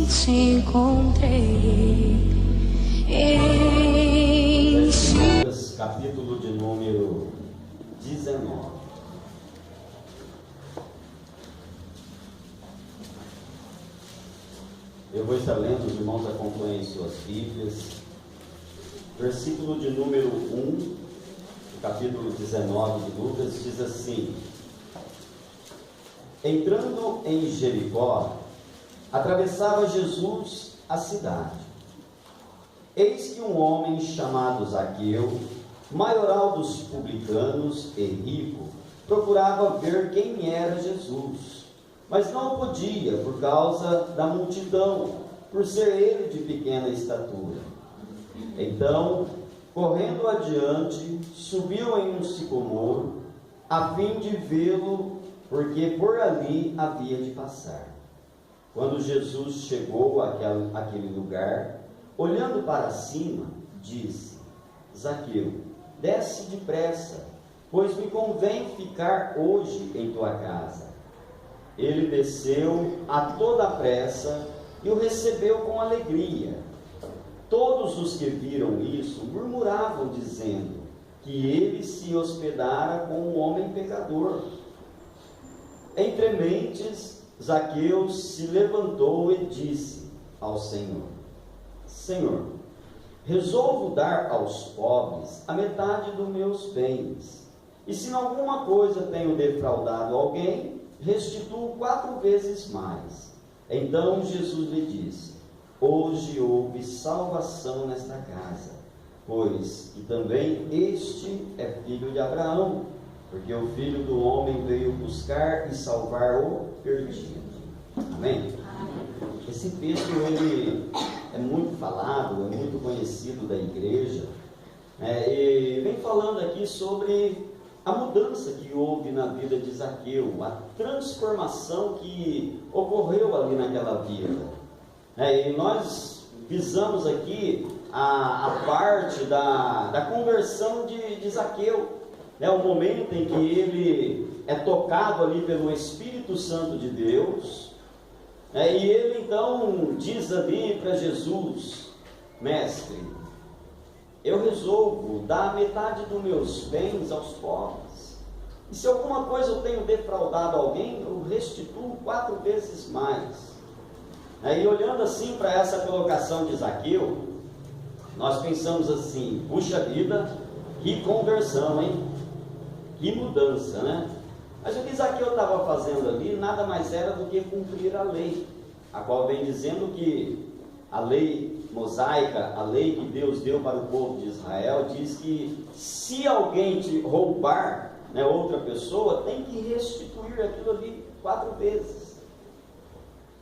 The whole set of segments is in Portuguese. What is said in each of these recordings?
te encontrei em Lucas, capítulo de número 19. Eu vou estar lendo, os irmãos acompanhem suas Bíblias. Versículo de número 1, capítulo 19 de Lucas, diz assim: Entrando em Jericó, atravessava Jesus a cidade. Eis que um homem chamado Zaqueu, maioral dos publicanos e rico, procurava ver quem era Jesus, mas não podia por causa da multidão, por ser ele de pequena estatura. Então, correndo adiante, subiu em um sicomoro, a fim de vê-lo, porque por ali havia de passar. Quando Jesus chegou àquele lugar, olhando para cima, disse: Zaqueu, desce depressa, pois me convém ficar hoje em tua casa. Ele desceu a toda a pressa e o recebeu com alegria. Todos os que viram isso murmuravam, dizendo que ele se hospedara com um homem pecador. Entre mentes, Zaqueu se levantou e disse ao Senhor: Senhor, resolvo dar aos pobres a metade dos meus bens, e se em alguma coisa tenho defraudado alguém, restituo 4 vezes mais. Então Jesus lhe disse: Hoje houve salvação nesta casa, pois que também este é filho de Abraão, porque o Filho do Homem veio buscar e salvar o perdido. Amém? Esse texto ele é muito falado, é muito conhecido da igreja, e vem falando aqui sobre a mudança que houve na vida de Zaqueu, a transformação que ocorreu ali naquela vida. E nós visamos aqui a parte da conversão de Zaqueu, o momento em que ele é tocado ali pelo Espírito Santo de Deus, e ele então diz ali para Jesus: Mestre, eu resolvo dar a metade dos meus bens aos pobres, e se alguma coisa eu tenho defraudado alguém, eu restituo 4 vezes mais. E olhando assim para essa colocação de Zaqueu, nós pensamos assim: puxa vida, que conversão, hein? Que mudança, né? Mas o que Zaqueu estava fazendo ali nada mais era do que cumprir a lei, a qual vem dizendo que a lei mosaica, a lei que Deus deu para o povo de Israel, diz que se alguém te roubar, outra pessoa, tem que restituir aquilo ali 4 vezes.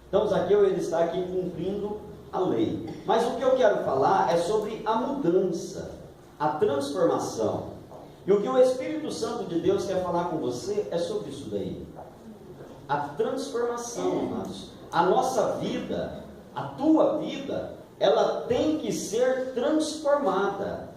Então Zaqueu ele está aqui cumprindo a lei. Mas o que eu quero falar é sobre a mudança, a transformação. E o que o Espírito Santo de Deus quer falar com você é sobre isso daí. A transformação, amados. A nossa vida, a tua vida, ela tem que ser transformada.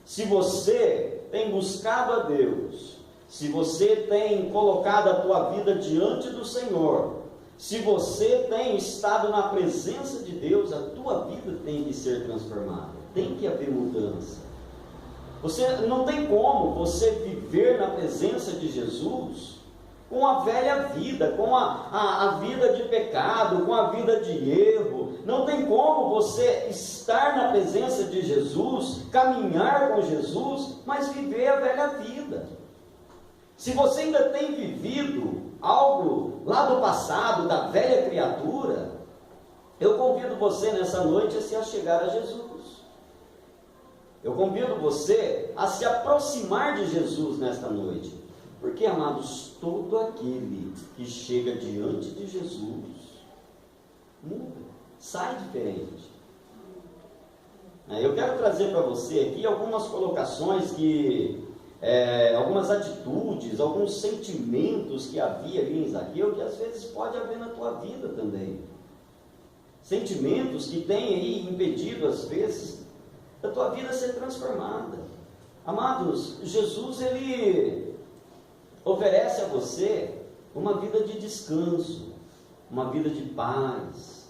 Se você tem buscado a Deus, se você tem colocado a tua vida diante do Senhor, se você tem estado na presença de Deus, a tua vida tem que ser transformada. Tem que haver mudança. Você não tem como você viver na presença de Jesus com a velha vida, com a vida de pecado, com a vida de erro. Não tem como você estar na presença de Jesus, caminhar com Jesus, mas viver a velha vida. Se você ainda tem vivido algo lá do passado, da velha criatura, eu convido você nessa noite a se achegar a Jesus. Eu convido você a se aproximar de Jesus nesta noite. Porque, amados, todo aquele que chega diante de Jesus muda, sai diferente. Eu quero trazer para você aqui algumas colocações algumas atitudes, alguns sentimentos que havia ali em Zaqueu, que às vezes pode haver na tua vida também. Sentimentos que têm aí impedido, às vezes, da tua vida ser transformada. Amados, Jesus, ele oferece a você uma vida de descanso, uma vida de paz.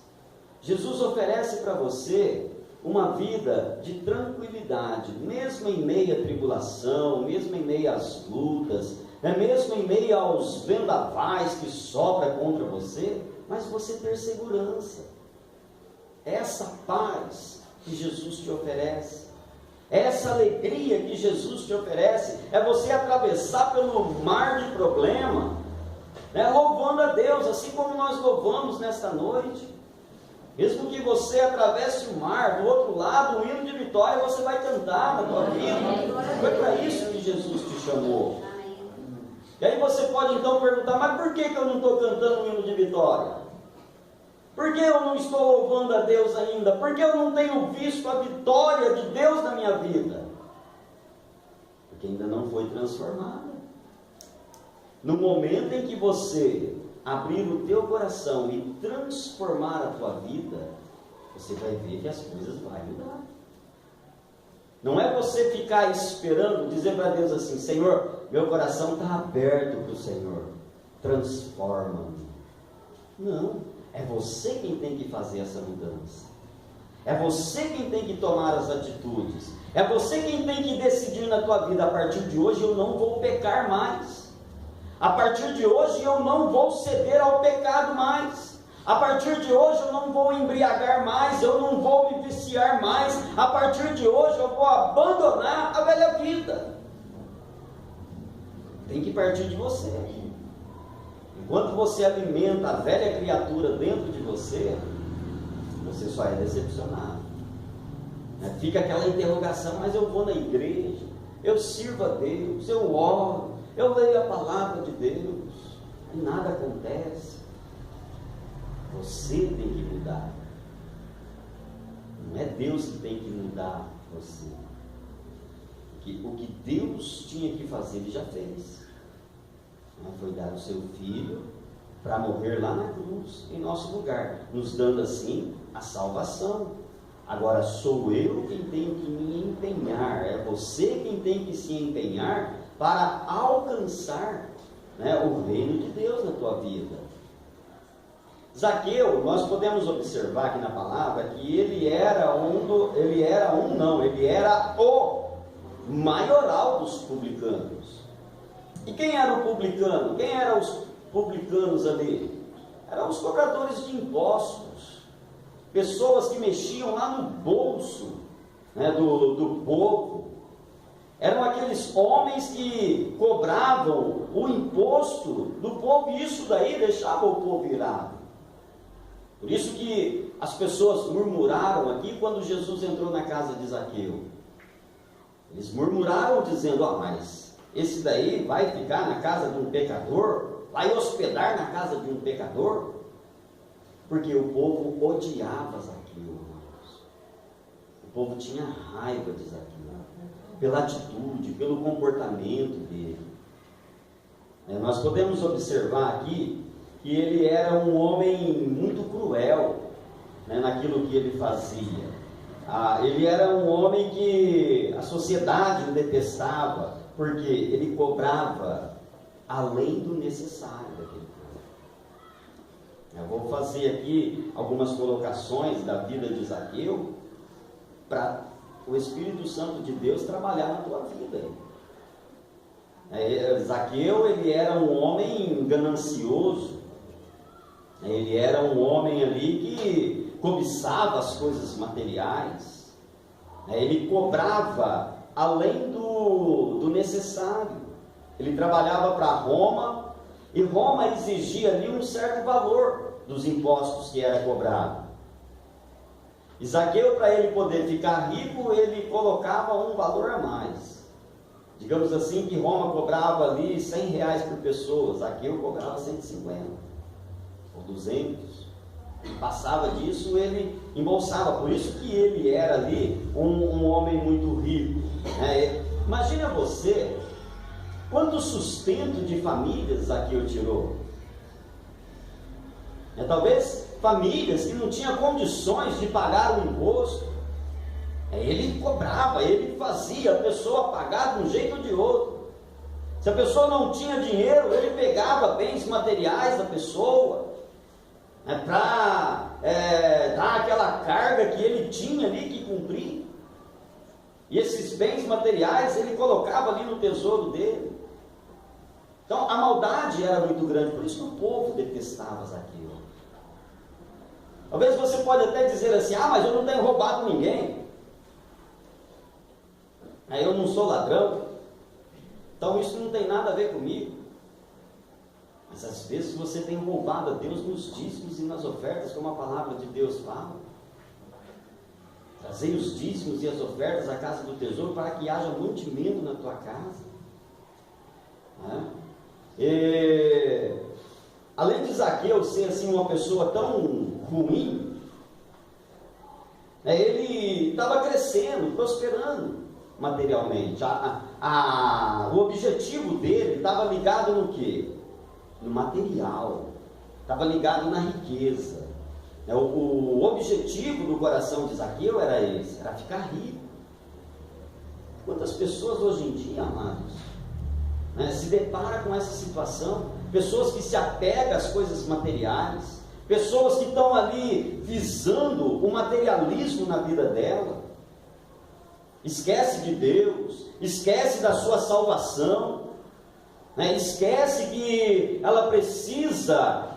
Jesus oferece para você uma vida de tranquilidade, mesmo em meio à tribulação, mesmo em meio às lutas, mesmo em meio aos vendavais que sopram contra você, mas você ter segurança. Essa paz que Jesus te oferece, essa alegria que Jesus te oferece, é você atravessar pelo mar de problema, louvando a Deus, assim como nós louvamos nesta noite. Mesmo que você atravesse o mar, do outro lado, um hino de vitória você vai cantar na tua vida. Foi para isso que Jesus te chamou. E aí você pode então perguntar, mas por que eu não estou cantando um hino de vitória? Por que eu não estou louvando a Deus ainda? Por que eu não tenho visto a vitória de Deus na minha vida? Porque ainda não foi transformada. No momento em que você abrir o teu coração e transformar a tua vida, você vai ver que as coisas vão mudar. Não é você ficar esperando, dizer para Deus assim, Senhor, meu coração está aberto para o Senhor, transforma-me. Não, é você quem tem que fazer essa mudança. É você quem tem que tomar as atitudes. É você quem tem que decidir na tua vida, a partir de hoje eu não vou pecar mais. A partir de hoje eu não vou ceder ao pecado mais. A partir de hoje eu não vou embriagar mais, eu não vou me viciar mais. A partir de hoje eu vou abandonar a velha vida. Tem que partir de você. Enquanto você alimenta a velha criatura dentro de você, você só é decepcionado. Fica aquela interrogação, mas eu vou na igreja, eu sirvo a Deus, eu oro, eu leio a palavra de Deus, e nada acontece. Você tem que mudar. Não é Deus que tem que mudar você. O que Deus tinha que fazer, Ele já fez. Foi dar o seu Filho para morrer lá na cruz, em nosso lugar, nos dando assim a salvação. Agora sou eu quem tenho que me empenhar, é você quem tem que se empenhar para alcançar o reino de Deus na tua vida. Zaqueu, nós podemos observar aqui na palavra que ele era o maioral dos publicanos. E quem era o publicano? Quem eram os publicanos ali? Eram os cobradores de impostos, pessoas que mexiam lá no bolso do povo. Eram aqueles homens que cobravam o imposto do povo, e isso daí deixava o povo irado. Por isso que as pessoas murmuraram aqui quando Jesus entrou na casa de Zaqueu. Eles murmuraram dizendo, mas esse daí vai ficar na casa de um pecador? Vai hospedar na casa de um pecador? Porque o povo odiava Zaqueu, irmãos. O povo tinha raiva de Zaqueu, pela atitude, pelo comportamento dele. Nós podemos observar aqui que ele era um homem muito cruel naquilo que ele fazia. Ele era um homem que a sociedade o detestava, porque ele cobrava além do necessário daquele povo. Eu vou fazer aqui algumas colocações da vida de Zaqueu para o Espírito Santo de Deus trabalhar na tua vida. Zaqueu, ele era um homem ganancioso, ele era um homem ali que cobiçava as coisas materiais, ele cobrava além do necessário. Ele trabalhava para Roma, e Roma exigia ali um certo valor dos impostos que era cobrado. E Zaqueu, para ele poder ficar rico, ele colocava um valor a mais. Digamos assim que Roma cobrava ali R$100 por pessoa, Zaqueu cobrava 150 ou 200. E passava disso, ele embolsava. Por isso que ele era ali um homem muito rico. Imagina você, quanto sustento de famílias Zaqueu tirou. Talvez famílias que não tinham condições de pagar o imposto. Ele cobrava, ele fazia a pessoa pagar de um jeito ou de outro. Se a pessoa não tinha dinheiro, ele pegava bens materiais da pessoa, para dar carga que ele tinha ali que cumprir. E esses bens materiais ele colocava ali no tesouro dele. Então a maldade era muito grande, por isso que o povo detestava Zaqueu. Talvez você pode até dizer assim: ah, mas eu não tenho roubado ninguém, eu não sou ladrão, então isso não tem nada a ver comigo. Mas às vezes você tem roubado a Deus nos dízimos e nas ofertas, como a palavra de Deus fala. Trazei os dízimos e as ofertas à casa do tesouro, para que haja mantimento na tua casa. Além de Zaqueu ser assim uma pessoa tão ruim, ele estava crescendo, prosperando materialmente. O objetivo dele estava ligado no quê? No material, estava ligado na riqueza. O objetivo do coração de Zaqueu era esse, era ficar rico. Quantas pessoas hoje em dia, amados, se deparam com essa situação? Pessoas que se apegam às coisas materiais, pessoas que estão ali visando o materialismo na vida dela, esquece de Deus, esquece da sua salvação, esquece que ela precisa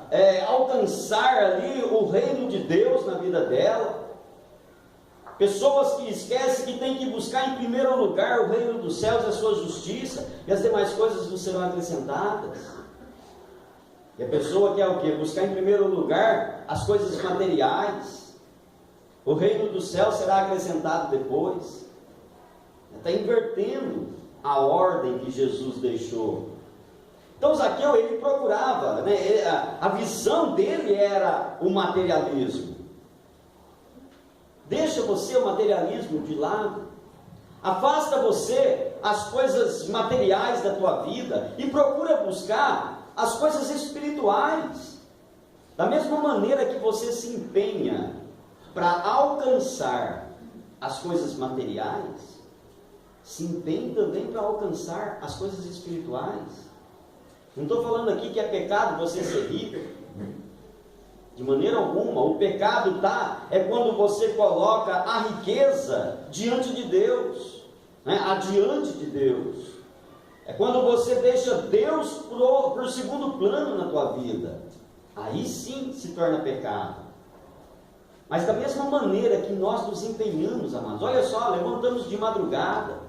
alcançar ali o reino de Deus na vida dela. Pessoas que esquecem que tem que buscar em primeiro lugar o reino dos céus e a sua justiça, e as demais coisas não serão acrescentadas. E a pessoa quer o quê? Buscar em primeiro lugar as coisas materiais. O reino dos céus será acrescentado depois. Está invertendo a ordem que Jesus deixou. Então Zaqueu, ele procurava, a visão dele era o materialismo. Deixa você o materialismo de lado, afasta você as coisas materiais da tua vida e procura buscar as coisas espirituais. Da mesma maneira que você se empenha para alcançar as coisas materiais, se empenhe também para alcançar as coisas espirituais. Não estou falando aqui que é pecado você ser rico, de maneira alguma. O pecado é quando você coloca a riqueza diante de Deus, adiante de Deus. É quando você deixa Deus por segundo plano na tua vida. Aí sim se torna pecado. Mas da mesma maneira que nós nos empenhamos, amados, olha só, levantamos de madrugada,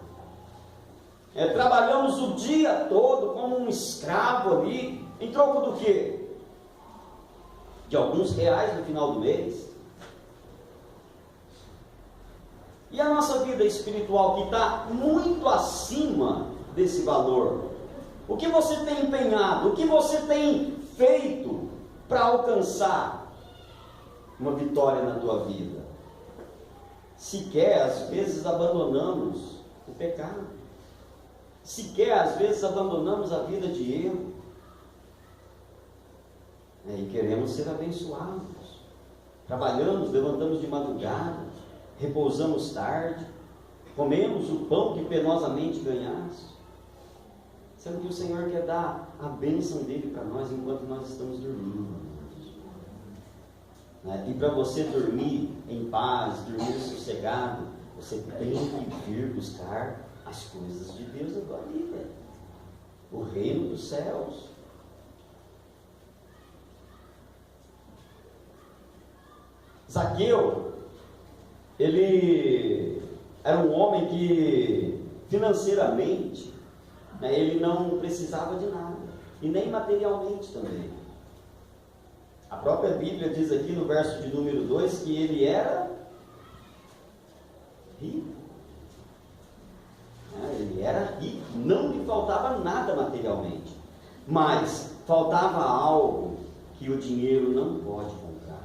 trabalhamos o dia todo como um escravo ali, em troco do quê? De alguns reais no final do mês. E a nossa vida espiritual, que está muito acima desse valor, o que você tem empenhado, o que você tem feito para alcançar uma vitória na tua vida? Sequer às vezes abandonamos o pecado, sequer às vezes abandonamos a vida de erro, e queremos ser abençoados. Trabalhamos, levantamos de madrugada, repousamos tarde, comemos o pão que penosamente ganhamos, sendo que o Senhor quer dar a bênção dele para nós enquanto nós estamos dormindo. E para você dormir em paz, dormir sossegado, você tem que vir buscar as coisas de Deus na tua vida, o reino dos céus. Zaqueu, ele era um homem que financeiramente, ele não precisava de nada, e nem materialmente também. A própria Bíblia diz aqui no verso de número 2 que ele era rico. Ele era rico, não lhe faltava nada materialmente, mas faltava algo que o dinheiro não pode comprar,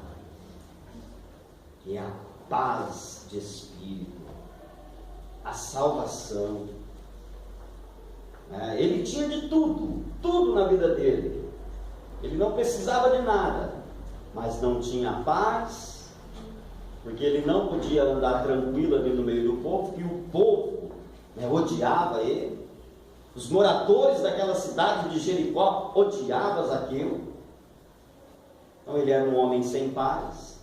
que é a paz de espírito, a salvação. Ele tinha de tudo na vida dele, ele não precisava de nada, mas não tinha paz, porque ele não podia andar tranquilo ali no meio do povo, que o povo odiava ele. Os moradores daquela cidade de Jericó odiavam Zaqueu. Então ele era um homem sem paz.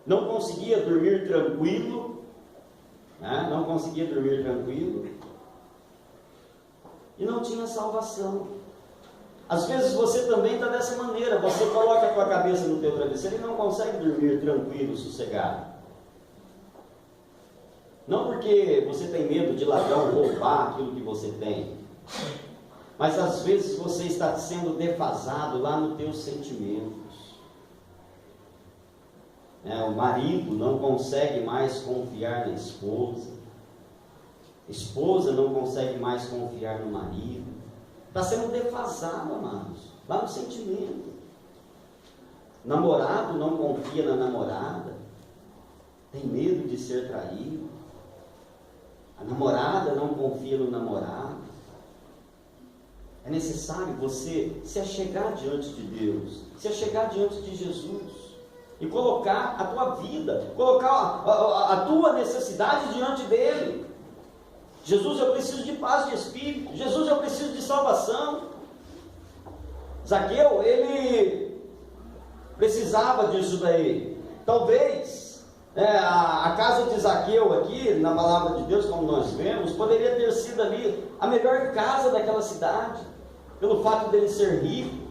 não conseguia dormir tranquilo, não conseguia dormir tranquilo, e não tinha salvação. Às vezes você também está dessa maneira, você coloca a tua cabeça no teu travesseiro e não consegue dormir tranquilo, sossegado. Não porque você tem medo de ladrão roubar aquilo que você tem, mas às vezes você está sendo defasado lá nos teus sentimentos. O marido não consegue mais confiar na esposa, a esposa não consegue mais confiar no marido. Está sendo defasado, amados, lá no sentimento. Namorado não confia na namorada, tem medo de ser traído. A namorada não confia no namorado. É necessário você se achegar diante de Deus, se achegar diante de Jesus e colocar a tua vida, colocar a tua necessidade diante dele. Jesus, eu preciso de paz de espírito. Jesus, eu preciso de salvação. Zaqueu, ele precisava disso daí. Talvez a casa de Zaqueu aqui, na palavra de Deus, como nós vemos, poderia ter sido ali a melhor casa daquela cidade, pelo fato dele ser rico.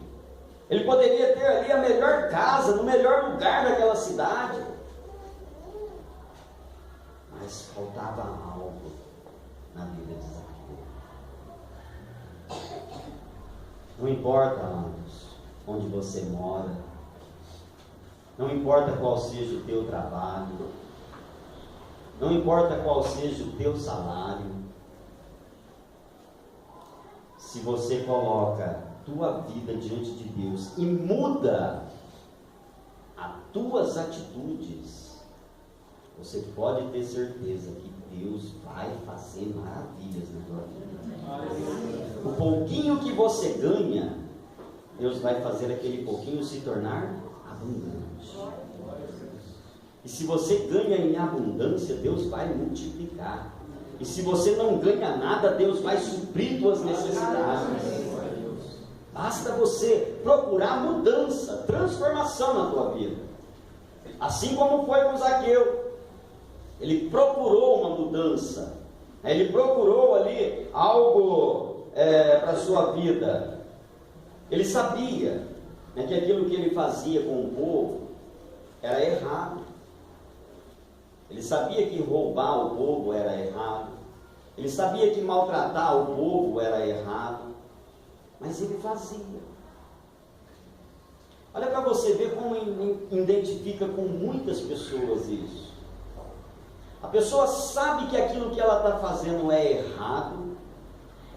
Ele poderia ter ali a melhor casa, no melhor lugar daquela cidade. Mas faltava algo na vida de Zaqueu. Não importa, amados, onde você mora, não importa qual seja o teu trabalho, não importa qual seja o teu salário, se você coloca tua vida diante de Deus e muda as tuas atitudes, você pode ter certeza que Deus vai fazer maravilhas na tua vida. O pouquinho que você ganha, Deus vai fazer aquele pouquinho se tornar abundante. E se você ganha em abundância, Deus vai multiplicar. E se você não ganha nada, Deus vai suprir tuas necessidades. Basta você procurar mudança, transformação na tua vida. Assim como foi com Zaqueu. Ele procurou uma mudança. Ele procurou ali algo para a sua vida. Ele sabia que aquilo que ele fazia com o povo era errado. Ele sabia que roubar o povo era errado. Ele sabia que maltratar o povo era errado. Mas ele fazia. Olha para você ver como identifica com muitas pessoas isso. A pessoa sabe que aquilo que ela está fazendo é errado.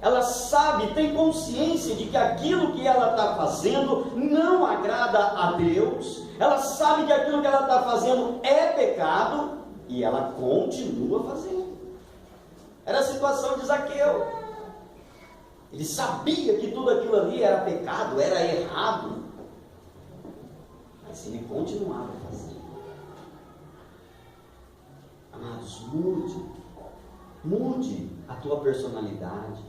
Ela sabe, tem consciência de que aquilo que ela está fazendo não agrada a Deus. Ela sabe que aquilo que ela está fazendo é pecado. E ela continua fazendo. Era a situação de Zaqueu. Ele sabia que tudo aquilo ali era pecado, era errado. Mas ele continuava fazendo. Amados, mude a tua personalidade.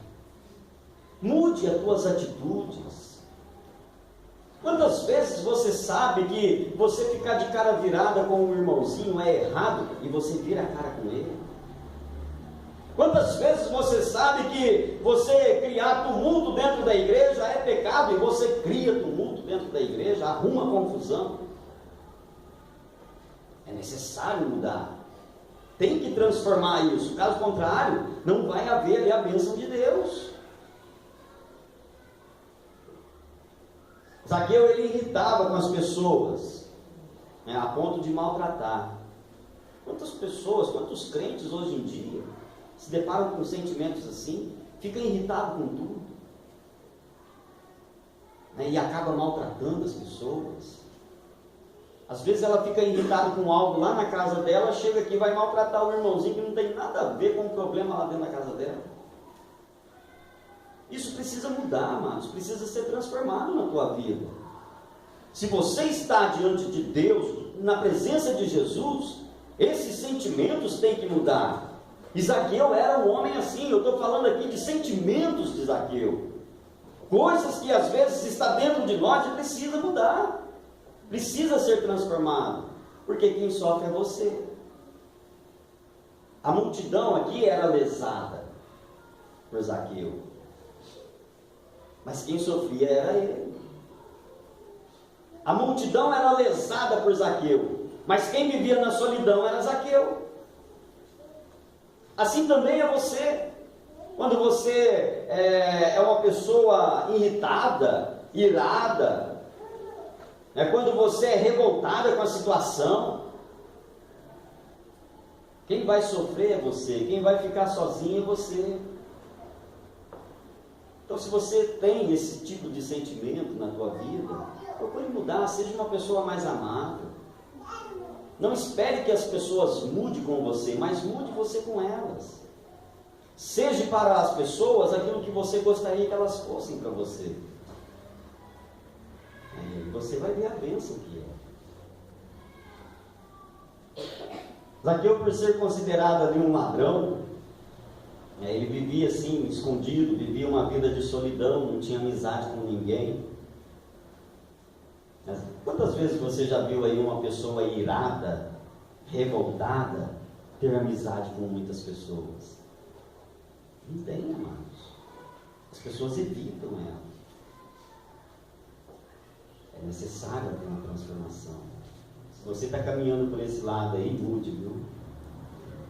Mude as tuas atitudes. Quantas vezes você sabe que você ficar de cara virada com um irmãozinho é errado e você vira a cara com ele? Quantas vezes você sabe que você criar tumulto dentro da igreja é pecado e você cria tumulto dentro da igreja, arruma confusão? É necessário mudar. Tem que transformar isso. Caso contrário, não vai haver ali a bênção de Deus. Zaqueu, ele irritava com as pessoas, a ponto de maltratar. Quantas pessoas, quantos crentes hoje em dia se deparam com sentimentos assim, ficam irritados com tudo, e acaba maltratando as pessoas. Às vezes ela fica irritada com algo lá na casa dela, chega aqui e vai maltratar o irmãozinho que não tem nada a ver com o problema lá dentro da casa dela. Isso precisa mudar, amados, precisa ser transformado na tua vida. Se você está diante de Deus, na presença de Jesus, esses sentimentos têm que mudar. E Zaqueu era um homem assim. Eu estou falando aqui de sentimentos de Zaqueu, coisas que às vezes está dentro de nós e precisa mudar, precisa ser transformado. Porque quem sofre é você. A multidão aqui era lesada por Zaqueu, mas quem sofria era ele. A multidão era lesada por Zaqueu, mas quem vivia na solidão era Zaqueu. Assim também é você. Quando você é uma pessoa irritada, irada, quando você é revoltada com a situação, quem vai sofrer é você, quem vai ficar sozinho é você. Então, se você tem esse tipo de sentimento na tua vida, procure mudar, seja uma pessoa mais amável. Não espere que as pessoas mudem com você, mas mude você com elas. Seja para as pessoas aquilo que você gostaria que elas fossem para você. Aí você vai ver a bênção que é. Zaqueu, por ser considerado ali um ladrão, ele vivia assim, escondido, vivia uma vida de solidão, não tinha amizade com ninguém. Mas quantas vezes você já viu aí uma pessoa irada, revoltada, ter amizade com muitas pessoas? Não tem, amados. As pessoas evitam ela. É necessário ter uma transformação. Se você está caminhando por esse lado aí, mude, viu?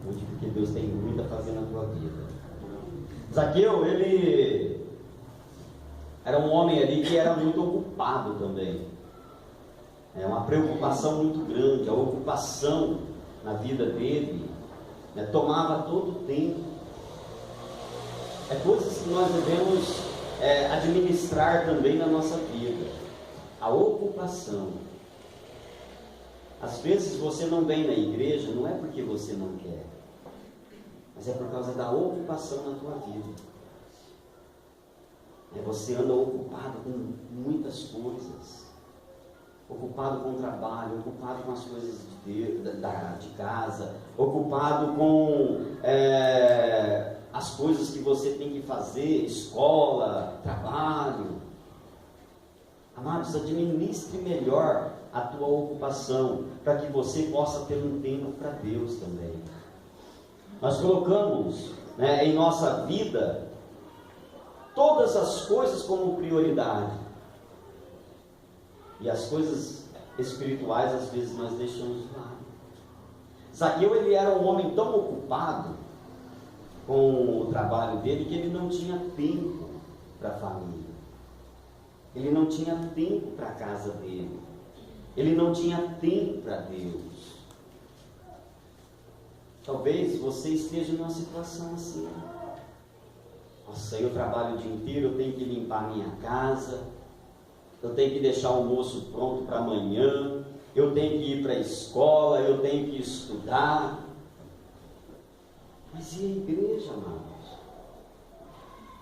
Mude, porque Deus tem muito a fazer na tua vida. Zaqueu, ele era um homem ali que era muito ocupado também. É uma preocupação muito grande. A ocupação na vida dele tomava todo o tempo. É coisas que nós devemos administrar também na nossa vida. A ocupação. Às vezes você não vem na igreja, não é porque você não quer, mas é por causa da ocupação na tua vida. Você anda ocupado com muitas coisas, ocupado com o trabalho, ocupado com as coisas de casa, ocupado com as coisas que você tem que fazer, escola, trabalho. Amados, administre melhor a tua ocupação, para que você possa ter um tempo para Deus também. Nós colocamos em nossa vida todas as coisas como prioridade, e as coisas espirituais às vezes nós deixamos de lado. Zaqueu, ele era um homem tão ocupado com o trabalho dele que ele não tinha tempo para a família, ele não tinha tempo para a casa dele, ele não tinha tempo para Deus. Talvez você esteja numa situação assim. Nossa, eu trabalho o dia inteiro, eu tenho que limpar minha casa, eu tenho que deixar o almoço pronto para amanhã, eu tenho que ir para a escola, eu tenho que estudar. Mas e a igreja, amados?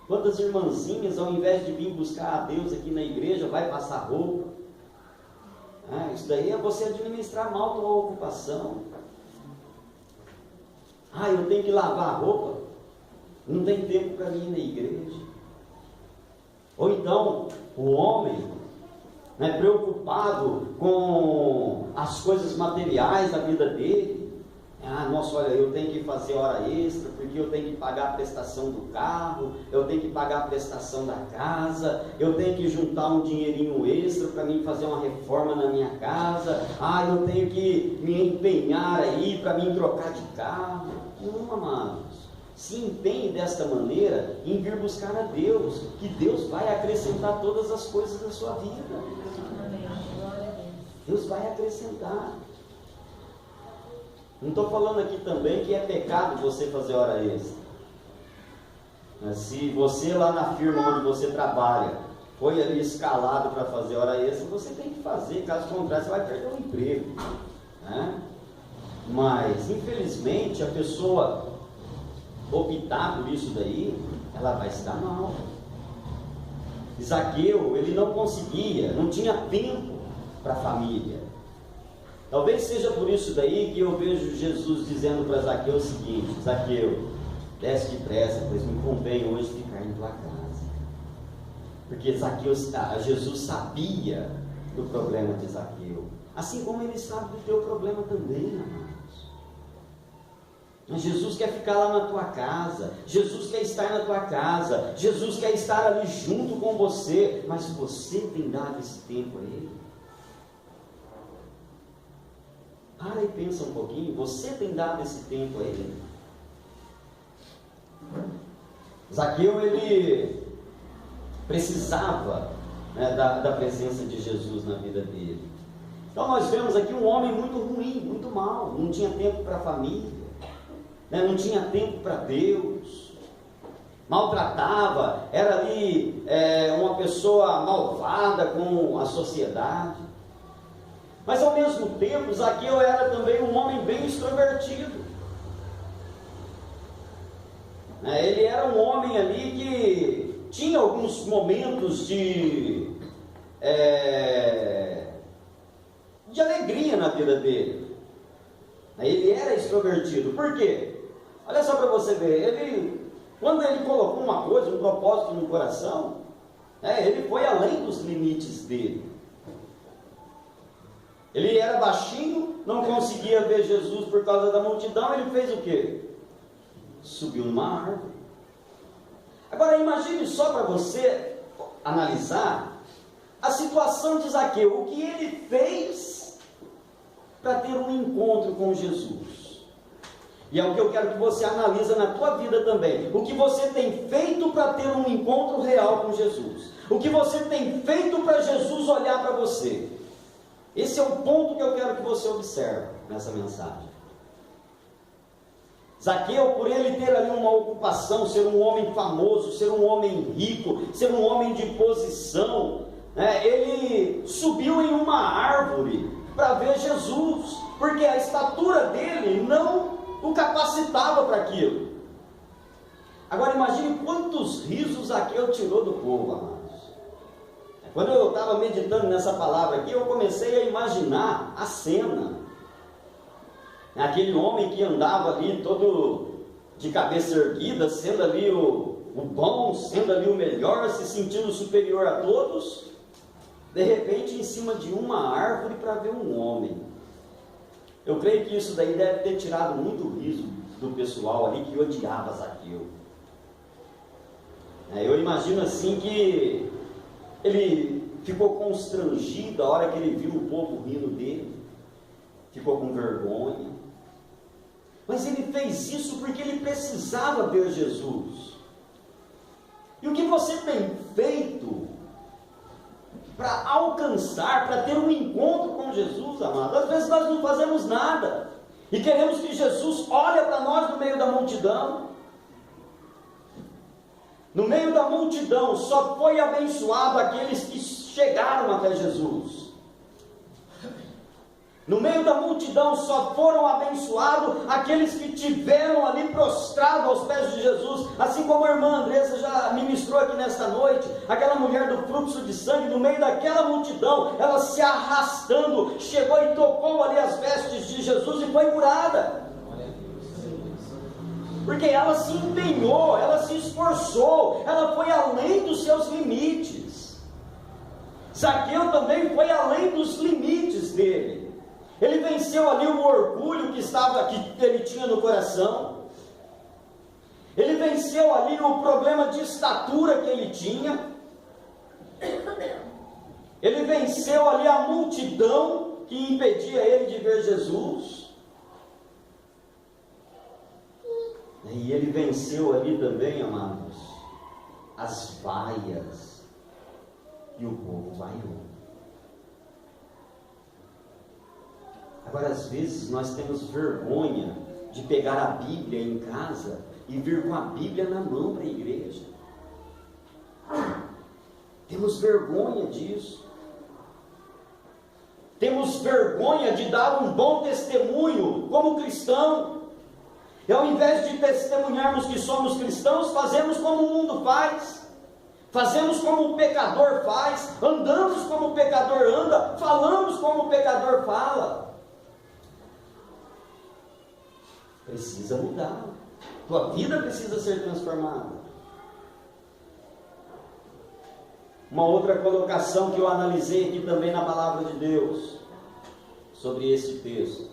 Quantas irmãzinhas, ao invés de vir buscar a Deus aqui na igreja, vai passar roupa? Isso daí é você administrar mal a tua ocupação. Eu tenho que lavar a roupa, não tem tempo para ir na igreja. Ou então, o homem preocupado com as coisas materiais da vida dele. Nossa, olha, eu tenho que fazer hora extra, porque eu tenho que pagar a prestação do carro, eu tenho que pagar a prestação da casa, eu tenho que juntar um dinheirinho extra para mim fazer uma reforma na minha casa, eu tenho que me empenhar aí para mim trocar de carro. Não, amados, se empenhe desta maneira em vir buscar a Deus, que Deus vai acrescentar todas as coisas da sua vida. Deus vai acrescentar. Não estou falando aqui também que é pecado você fazer hora extra. Se você lá na firma onde você trabalha foi ali escalado para fazer hora extra, você tem que fazer, caso contrário você vai perder o emprego, Mas infelizmente a pessoa optar por isso daí, ela vai se dar mal. Zaqueu, ele não conseguia, não tinha tempo para a família. Talvez seja por isso daí que eu vejo Jesus dizendo para Zaqueu o seguinte: Zaqueu, desce depressa, pois me convém hoje ficar em tua casa. Porque Jesus sabia do problema de Zaqueu. assim como Ele sabe do teu problema também, amados. Jesus quer ficar lá na tua casa, Jesus quer estar na tua casa, Jesus quer estar ali junto com você, mas você tem dado esse tempo a Ele? Para e pensa um pouquinho, você tem dado esse tempo a Ele? Zaqueu, ele precisava, né, da presença de Jesus na vida dele. Então nós vemos aqui um homem muito ruim, muito mau, não tinha tempo para a família, né, não tinha tempo para Deus, maltratava, era ali uma pessoa malvada com a sociedade. Mas ao mesmo tempo, Zaqueu era também um homem bem extrovertido. Ele era um homem ali que tinha alguns momentos de alegria na vida dele. Ele era extrovertido. Por quê? Olha só para você ver, quando ele colocou uma coisa, um propósito no coração, ele foi além dos limites dele. Ele era baixinho, não conseguia ver Jesus por causa da multidão, ele fez o quê? Subiu numa árvore. Agora imagine só para você analisar a situação de Zaqueu, o que ele fez para ter um encontro com Jesus. E é o que eu quero que você analise na tua vida também. O que você tem feito para ter um encontro real com Jesus. O que você tem feito para Jesus olhar para você. Esse é o ponto que eu quero que você observe nessa mensagem. Zaqueu, por ele ter ali uma ocupação, ser um homem famoso, ser um homem rico, ser um homem de posição, ele subiu em uma árvore para ver Jesus, porque a estatura dele não o capacitava para aquilo. Agora imagine quantos risos Zaqueu tirou do povo, amados. Quando eu estava meditando nessa palavra aqui, eu comecei a imaginar a cena. Aquele homem que andava ali todo de cabeça erguida, sendo ali o bom, sendo ali o melhor, se sentindo superior a todos, de repente em cima de uma árvore para ver um homem. Eu creio que isso daí deve ter tirado muito riso do pessoal ali que odiava Zaqueu. Eu imagino assim que ele ficou constrangido a hora que ele viu o povo rindo dele, ficou com vergonha. Mas ele fez isso porque ele precisava ver Jesus. E o que você tem feito para alcançar, para ter um encontro com Jesus, amado? Às vezes nós não fazemos nada e queremos que Jesus olhe para nós no meio da multidão. No meio da multidão só foi abençoado aqueles que chegaram até Jesus. No meio da multidão só foram abençoados aqueles que tiveram ali prostrado aos pés de Jesus, assim como a irmã Andressa já ministrou aqui nesta noite, aquela mulher do fluxo de sangue, no meio daquela multidão, ela se arrastando, chegou e tocou ali as vestes de Jesus e foi curada. Porque ela se empenhou, ela se esforçou, ela foi além dos seus limites. Zaqueu também foi além dos limites dele. Ele venceu ali o orgulho que ele tinha no coração. Ele venceu ali o problema de estatura que ele tinha. Ele venceu ali a multidão que impedia ele de ver Jesus. E ele venceu ali também, amados, as vaias que o povo vaiou. Agora, às vezes, nós temos vergonha de pegar a Bíblia em casa e vir com a Bíblia na mão para a igreja. Temos vergonha disso. Temos vergonha de dar um bom testemunho como cristão. E ao invés de testemunharmos que somos cristãos, fazemos como o mundo faz. Fazemos como o pecador faz. Andamos como o pecador anda. Falamos como o pecador fala. Precisa mudar. Tua vida precisa ser transformada. Uma outra colocação que eu analisei aqui também na palavra de Deus. sobre esse texto.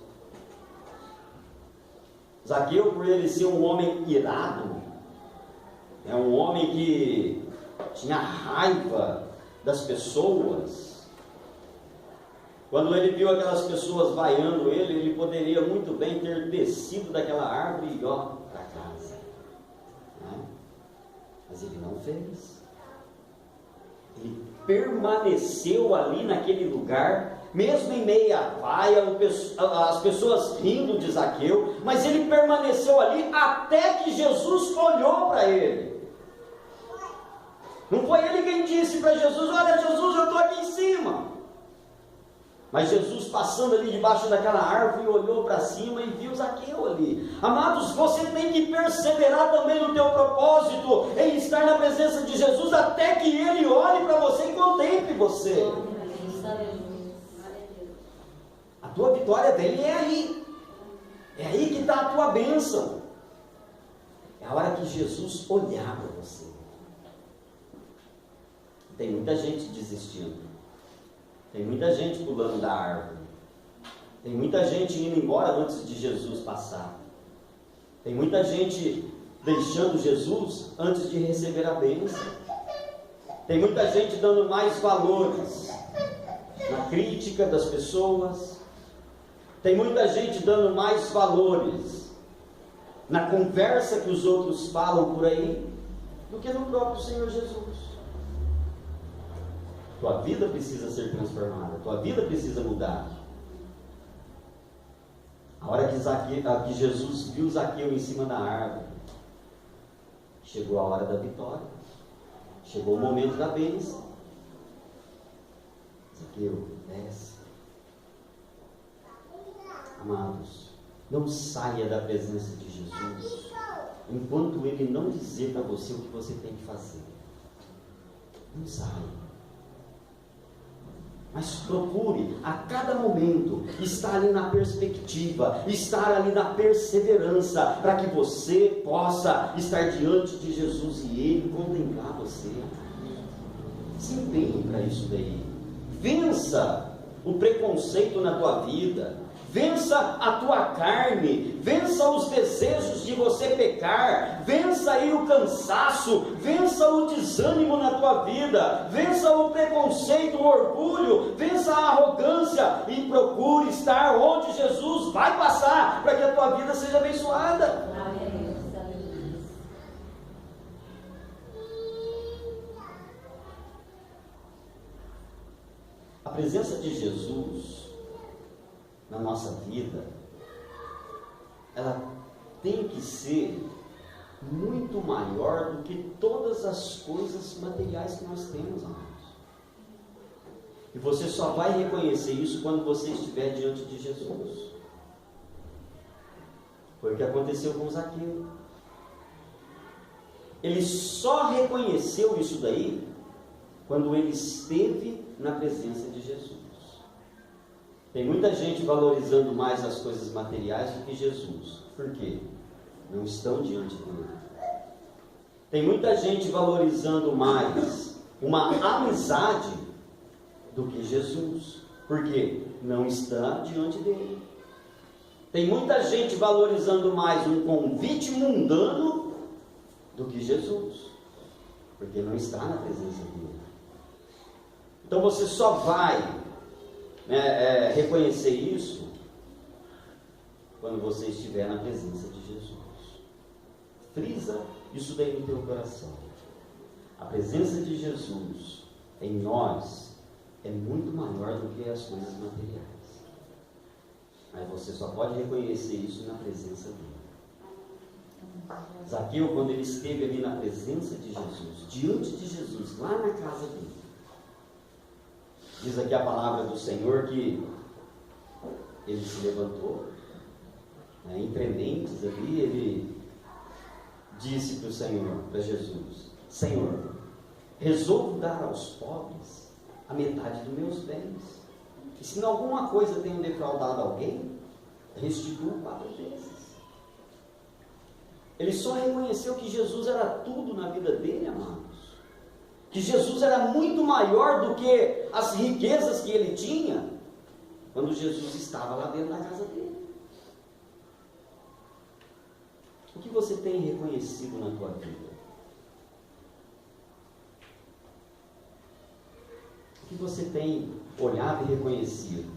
Zaqueu, por ele ser um homem irado, é um homem que tinha raiva das pessoas. Quando ele viu aquelas pessoas vaiando ele, ele poderia muito bem ter descido daquela árvore e para casa, né? Mas ele não fez. Ele permaneceu ali naquele lugar, mesmo em meio à vaia, as pessoas rindo de Zaqueu, mas ele permaneceu ali até que Jesus olhou para ele. Não foi ele quem disse para Jesus: olha, Jesus, eu estou aqui em cima. Mas Jesus, passando ali debaixo daquela árvore, olhou para cima e viu Zaqueu ali. Amados, você tem que perseverar também no teu propósito, em estar na presença de Jesus, até que Ele olhe para você e contemple você. A tua vitória dele é aí. É aí que está a tua bênção. É a hora que Jesus olhar para você. Tem muita gente desistindo. Tem muita gente pulando da árvore. Tem muita gente indo embora antes de Jesus passar. Tem muita gente deixando Jesus antes de receber a bênção. Tem muita gente dando mais valores na crítica das pessoas. Tem muita gente dando mais valores na conversa que os outros falam por aí do que no próprio Senhor Jesus. Tua vida precisa ser transformada, tua vida precisa mudar. A hora que Jesus viu Zaqueu em cima da árvore, chegou a hora da vitória, chegou o momento da bênção. Zaqueu, desce. Amados, não saia da presença de Jesus enquanto Ele não dizer para você o que você tem que fazer. Não saia. Mas procure a cada momento estar ali na perspectiva, estar ali na perseverança, para que você possa estar diante de Jesus e Ele contemplar você. Se empenhe para isso daí. Vença o preconceito na tua vida. Vença a tua carne, vença os desejos de você pecar, vença aí o cansaço, vença o desânimo na tua vida, vença o preconceito, o orgulho, vença a arrogância e procure estar onde Jesus vai passar, para que a tua vida seja abençoada. A presença de Jesus na nossa vida, ela tem que ser muito maior do que todas as coisas materiais que nós temos, amados. E você só vai reconhecer isso quando você estiver diante de Jesus. Foi o que aconteceu com Zaqueu. Ele só reconheceu isso daí quando ele esteve na presença de Jesus. Tem muita gente valorizando mais as coisas materiais do que Jesus. Por quê? Não estão diante dele. Tem muita gente valorizando mais uma amizade do que Jesus. Por quê? Não está diante dele. Tem muita gente valorizando mais um convite mundano do que Jesus. Porque não está na presença dele. Então você só vai reconhecer isso quando você estiver na presença de Jesus. Frisa isso daí no teu coração. A presença de Jesus em nós é muito maior do que as coisas materiais. Mas você só pode reconhecer isso na presença dele. Zaqueu, quando ele esteve ali na presença de Jesus, diante de Jesus, lá na casa dele, diz aqui a palavra do Senhor que ele se levantou, entre mentes ali, ele disse para o Senhor, para Jesus: Senhor, resolvo dar aos pobres a metade dos meus bens, e se em alguma coisa tenho defraudado alguém, restituo 4 vezes. Ele só reconheceu que Jesus era tudo na vida dele, amados. Que Jesus era muito maior do que as riquezas que ele tinha. quando Jesus estava lá dentro da casa dele. O que você tem reconhecido na tua vida? O que você tem olhado e reconhecido?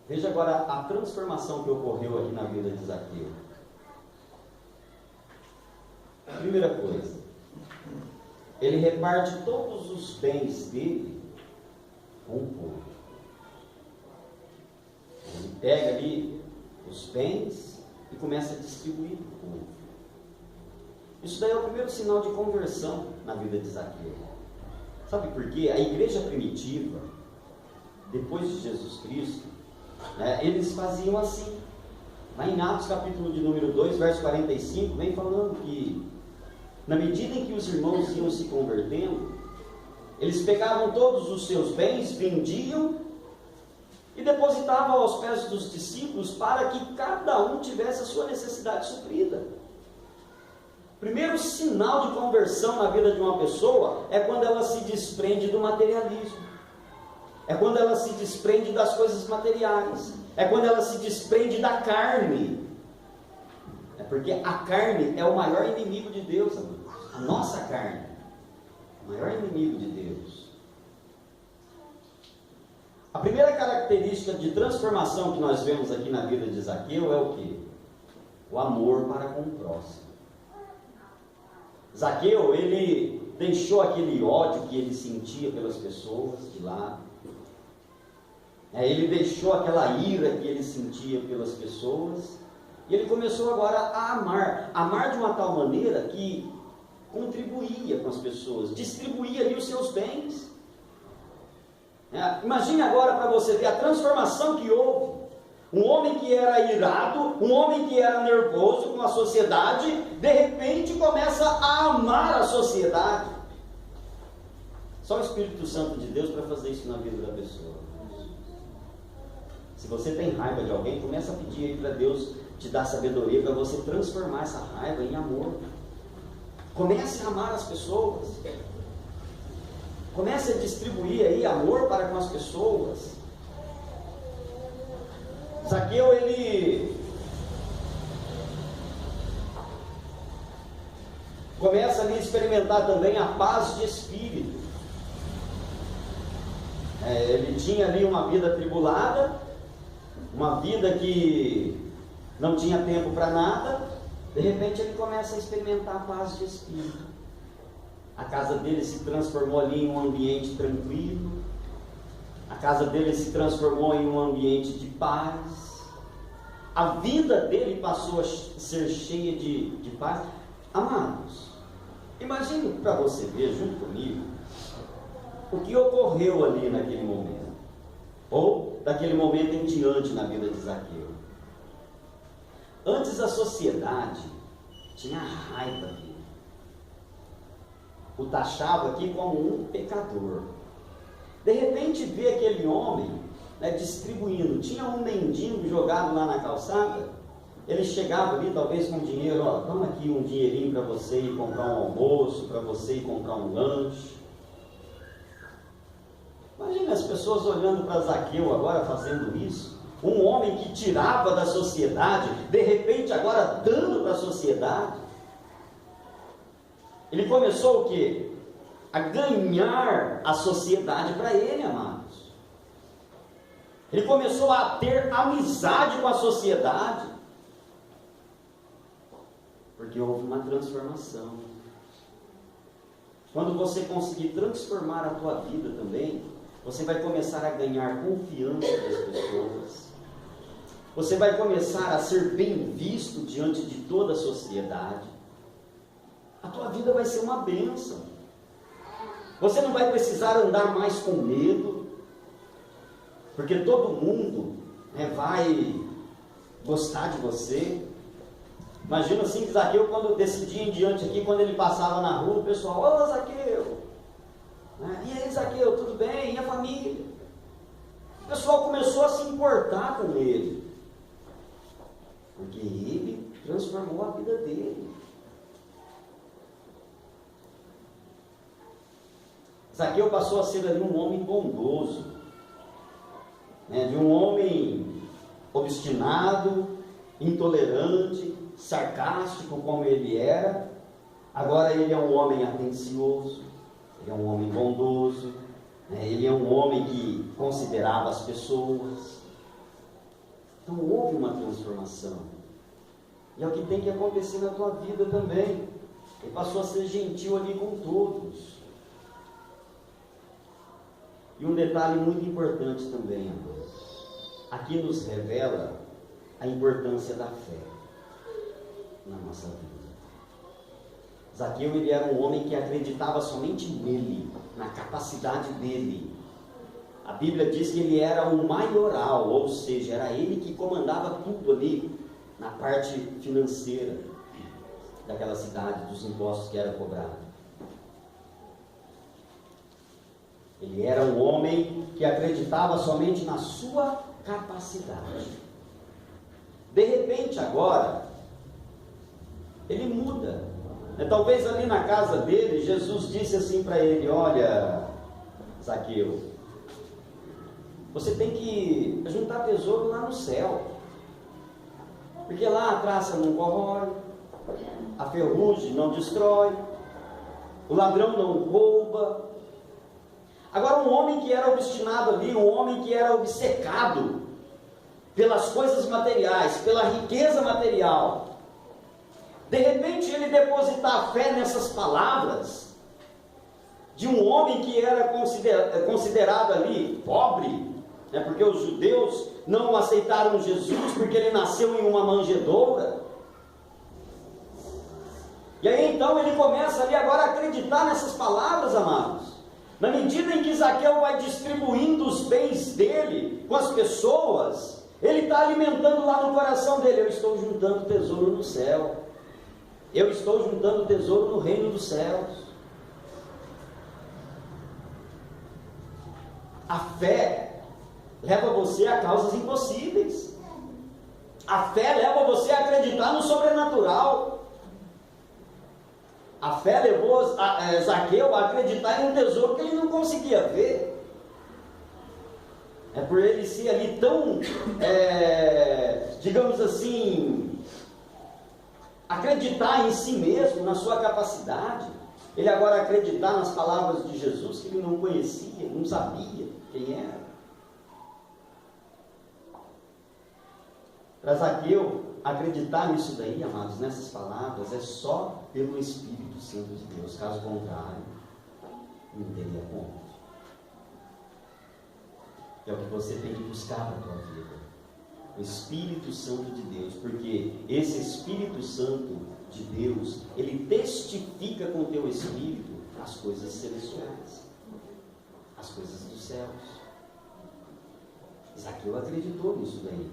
Veja agora a transformação que ocorreu aqui na vida de Zaqueu. Primeira coisa, ele reparte todos os bens dele com o povo. Ele pega ali os bens e começa a distribuir para o povo. Isso daí é o primeiro sinal de conversão na vida de Zaqueu. Sabe por quê? A igreja primitiva, depois de Jesus Cristo, eles faziam assim. Lá em Atos capítulo de número 2, verso 45, vem falando que na medida em que os irmãos iam se convertendo, eles pegavam todos os seus bens, vendiam e depositavam aos pés dos discípulos para que cada um tivesse a sua necessidade suprida. Primeiro sinal de conversão na vida de uma pessoa é quando ela se desprende do materialismo. É quando ela se desprende das coisas materiais. É quando ela se desprende da carne. É porque a carne é o maior inimigo de Deus, amigos. A nossa carne é o maior inimigo de Deus. A primeira característica de transformação que nós vemos aqui na vida de Zaqueu é o quê? O amor para com o próximo. Zaqueu, ele deixou aquele ódio que ele sentia pelas pessoas de lado. Ele deixou aquela ira que ele sentia pelas pessoas. E ele começou agora a amar. Amar de uma tal maneira que contribuía com as pessoas. Distribuía ali os seus bens. Imagine agora para você ver a transformação que houve. Um homem que era irado, um homem que era nervoso com a sociedade, de repente começa a amar a sociedade. Só o Espírito Santo de Deus para fazer isso na vida da pessoa. Se você tem raiva de alguém, começa a pedir aí para Deus te dar sabedoria para você transformar essa raiva em amor. Comece a amar as pessoas. Comece a distribuir aí amor para com as pessoas. Zaqueu, ele começa ali a experimentar também a paz de espírito. Ele tinha ali uma vida atribulada, uma vida que não tinha tempo para nada. De repente ele começa a experimentar a paz de espírito. A casa dele se transformou ali em um ambiente tranquilo. A casa dele se transformou em um ambiente de paz. A vida dele passou a ser cheia de paz. Amados, imagine para você ver junto comigo o que ocorreu ali naquele momento, ou daquele momento em diante na vida de Zaqueu. Antes a sociedade tinha raiva dele, o taxava aqui como um pecador. De repente vê aquele homem distribuindo. Tinha um mendigo jogado lá na calçada. Ele chegava ali talvez com dinheiro. Toma aqui um dinheirinho para você ir comprar um almoço, para você ir comprar um lanche. Imagina as pessoas olhando para Zaqueu agora fazendo isso. Um homem que tirava da sociedade, de repente agora dando para a sociedade. Ele começou o quê? A ganhar a sociedade para ele, amados. Ele começou a ter amizade com a sociedade, porque houve uma transformação. Quando você conseguir transformar a tua vida também, você vai começar a ganhar confiança das pessoas. Você vai começar a ser bem visto diante de toda a sociedade. A tua vida vai ser uma bênção. Você não vai precisar andar mais com medo, porque todo mundo vai gostar de você. Imagina assim que Zaqueu, quando desse dia em diante aqui, quando ele passava na rua, o pessoal: ô Zaqueu, e aí Zaqueu, tudo bem? E a família? O pessoal começou a se importar com ele, porque ele transformou a vida dele. Zaqueu passou a ser ali um homem bondoso. né, de um homem obstinado, intolerante, sarcástico como ele era. Agora ele é um homem atencioso, ele é um homem bondoso, né, ele é um homem que considerava as pessoas. Então houve uma transformação. E é o que tem que acontecer na tua vida também. Ele passou a ser gentil ali com todos. E um detalhe muito importante também, amados. Aqui nos revela a importância da fé na nossa vida. Zaqueu, ele era um homem que acreditava somente nele, na capacidade dele. A Bíblia diz que ele era o maioral, ou seja, era ele que comandava tudo ali, na parte financeira daquela cidade, dos impostos que era cobrado. Ele era um homem que acreditava somente na sua capacidade. De repente agora, ele muda. Talvez ali na casa dele, Jesus disse assim para ele: olha, Zaqueu, você tem que juntar tesouro lá no céu, porque lá a traça não corrói, a ferrugem não destrói, o ladrão não rouba. Agora, um homem que era obstinado ali, um homem que era obcecado pelas coisas materiais, pela riqueza material, de repente ele depositar fé nessas palavras de um homem que era considerado ali pobre, né, porque os judeus não aceitaram Jesus porque ele nasceu em uma manjedoura. E aí então ele começa ali agora a acreditar nessas palavras, amados. Na medida em que Zaqueu vai distribuindo os bens dele com as pessoas, ele está alimentando lá no coração dele: eu estou juntando tesouro no céu, eu estou juntando tesouro no reino dos céus. A fé leva você a causas impossíveis. A fé leva você a acreditar no sobrenatural. A fé levou Zaqueu a acreditar em um tesouro que ele não conseguia ver. É por ele ser ali tão, digamos assim, acreditar em si mesmo, na sua capacidade. Ele agora acreditar nas palavras de Jesus que ele não conhecia, não sabia quem era. Para Zaqueu acreditar nisso daí, amados, nessas palavras, é só pelo Espírito Santo de Deus. Caso contrário, não teria como. É o que você tem que buscar para a tua vida. O Espírito Santo de Deus, porque esse Espírito Santo de Deus, ele testifica com o teu espírito as coisas celestiais, as coisas dos céus. Zaqueu acreditou nisso daí.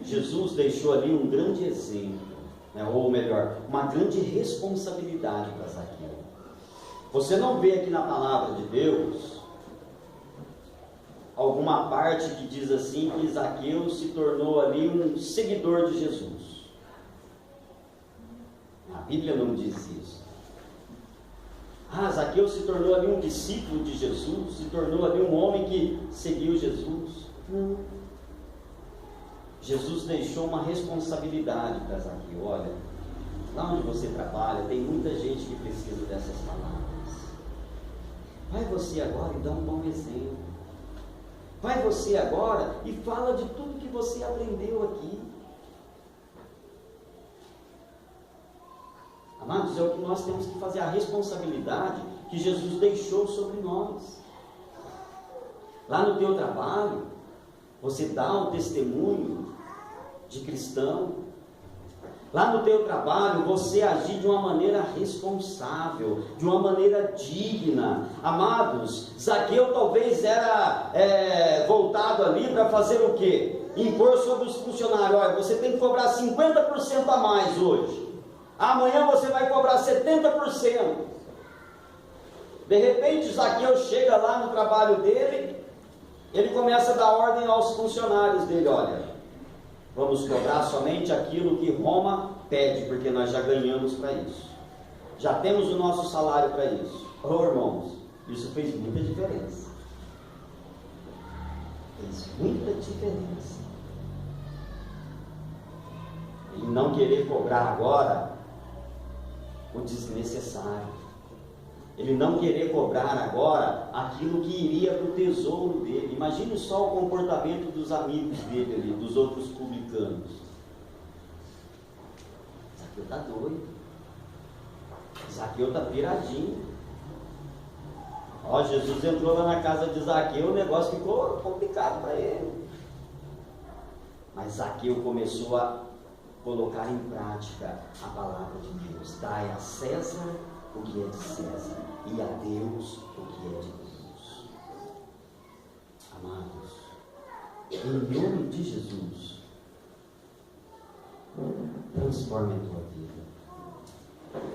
Jesus deixou ali um grande exemplo, né? Ou melhor, uma grande responsabilidade para Zaqueu. Você não vê aqui na palavra de Deus alguma parte que diz assim que Zaqueu se tornou ali um seguidor de Jesus. A Bíblia não diz isso. Zaqueu se tornou ali um discípulo de Jesus, se tornou ali um homem que seguiu Jesus. Não. Jesus deixou uma responsabilidade para Zaqueu. Olha, lá onde você trabalha, tem muita gente que precisa dessas palavras. Vai você agora e dá um bom exemplo. Vai você agora e fala de tudo que você aprendeu aqui. Amados, é o que nós temos que fazer, a responsabilidade que Jesus deixou sobre nós. Lá no teu trabalho, você dá um testemunho de cristão. Lá no teu trabalho, você agir de uma maneira responsável, de uma maneira digna. Amados, Zaqueu talvez era voltado ali para fazer o quê? Impor sobre os funcionários: olha, você tem que cobrar 50% a mais hoje. Amanhã você vai cobrar 70%. De repente, Zaqueu chega lá no trabalho dele, ele começa a dar ordem aos funcionários dele: olha, vamos cobrar somente aquilo que Roma pede, porque nós já ganhamos para isso. Já temos o nosso salário para isso. Irmãos, isso fez muita diferença. Fez muita diferença. Ele não querer cobrar agora o desnecessário. Ele não querer cobrar agora aquilo que iria para o tesouro dele. Imagine só o comportamento dos amigos dele ali, dos outros publicanos. Zaqueu está doido. Zaqueu está piradinho. Ó, Jesus entrou lá na casa de Zaqueu, o negócio ficou complicado para ele. Mas Zaqueu começou a colocar em prática a palavra de Deus. Dai a César o que é de César e a Deus o que é de Deus. Amados, em nome de Jesus, transforme a tua vida.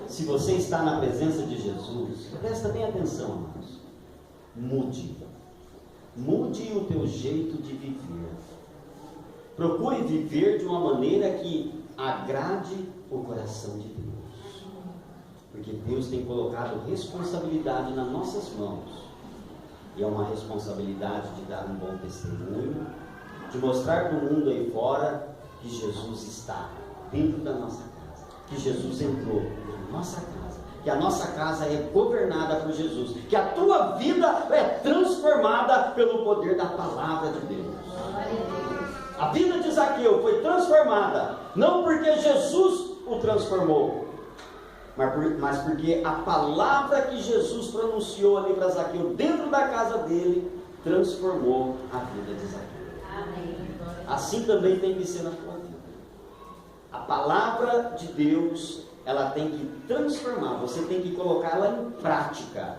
Se você está na presença de Jesus, presta bem atenção, amados. Mude o teu jeito de viver. Procure viver de uma maneira que agrade o coração de Deus. Porque Deus tem colocado responsabilidade nas nossas mãos. E é uma responsabilidade de dar um bom testemunho, de mostrar para o mundo aí fora que Jesus está dentro da nossa casa, que Jesus entrou na nossa casa, que a nossa casa é governada por Jesus, que a tua vida é transformada pelo poder da palavra de Deus. A vida de Zaqueu foi transformada, não porque Jesus o transformou, mas porque a palavra que Jesus pronunciou ali para Zaqueu, dentro da casa dele, transformou a vida de Zaqueu. Assim também tem que ser na tua vida. A palavra de Deus, ela tem que transformar, você tem que colocá-la em prática.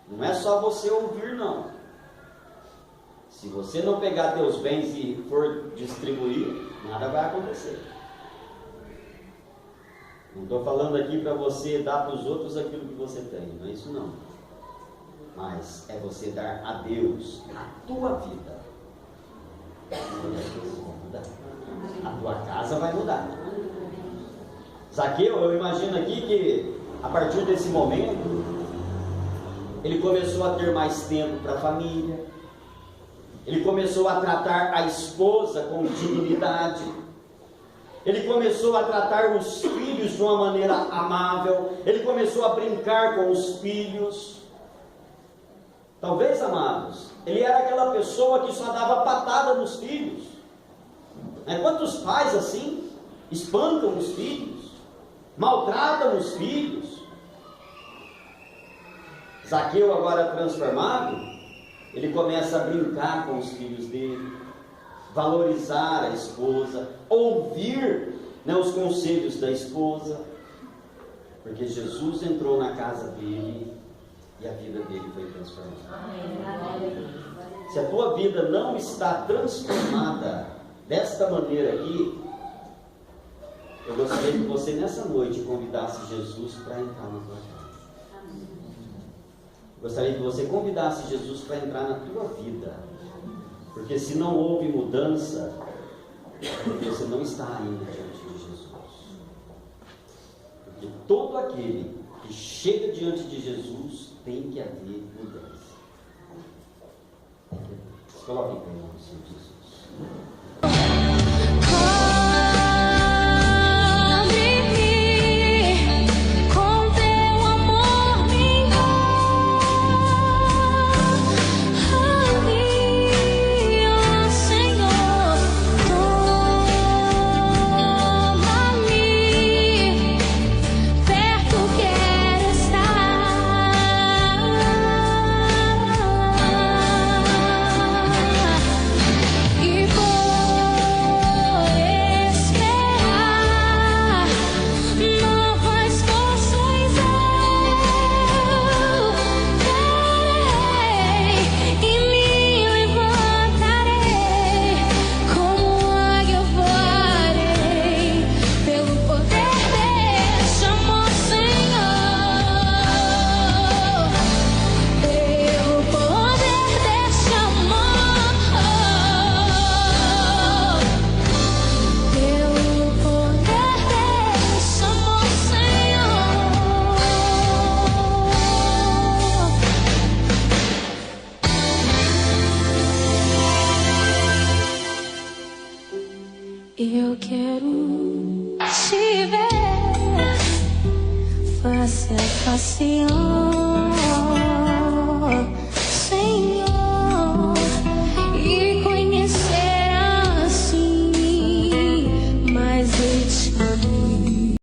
Não é só você ouvir, não. Se você não pegar teus bens e for distribuir, nada vai acontecer. Não estou falando aqui para você dar para os outros aquilo que você tem, não é isso não. Mas é você dar a Deus a tua vida. E as coisas vão mudar. A tua casa vai mudar. Zaqueu, eu imagino aqui que a partir desse momento, ele começou a ter mais tempo para a família. Ele começou a tratar a esposa com dignidade. Ele começou a tratar os filhos de uma maneira amável. Ele começou a brincar com os filhos. Talvez, amados, ele era aquela pessoa que só dava patada nos filhos. Quantos pais assim espancam os filhos, maltratam os filhos? Zaqueu, agora transformado, ele começa a brincar com os filhos dele, valorizar a esposa, ouvir os conselhos da esposa, porque Jesus entrou na casa dele e a vida dele foi transformada. Se a tua vida não está transformada desta maneira aqui, eu gostaria que você nessa noite convidasse Jesus para entrar na tua casa. Gostaria que você convidasse Jesus para entrar na tua vida. Porque se não houve mudança, você não está ainda diante de Jesus. Porque todo aquele que chega diante de Jesus tem que haver mudança. Se coloque em pé, em nome de Jesus. E por eu quero te ver face a face. Oh,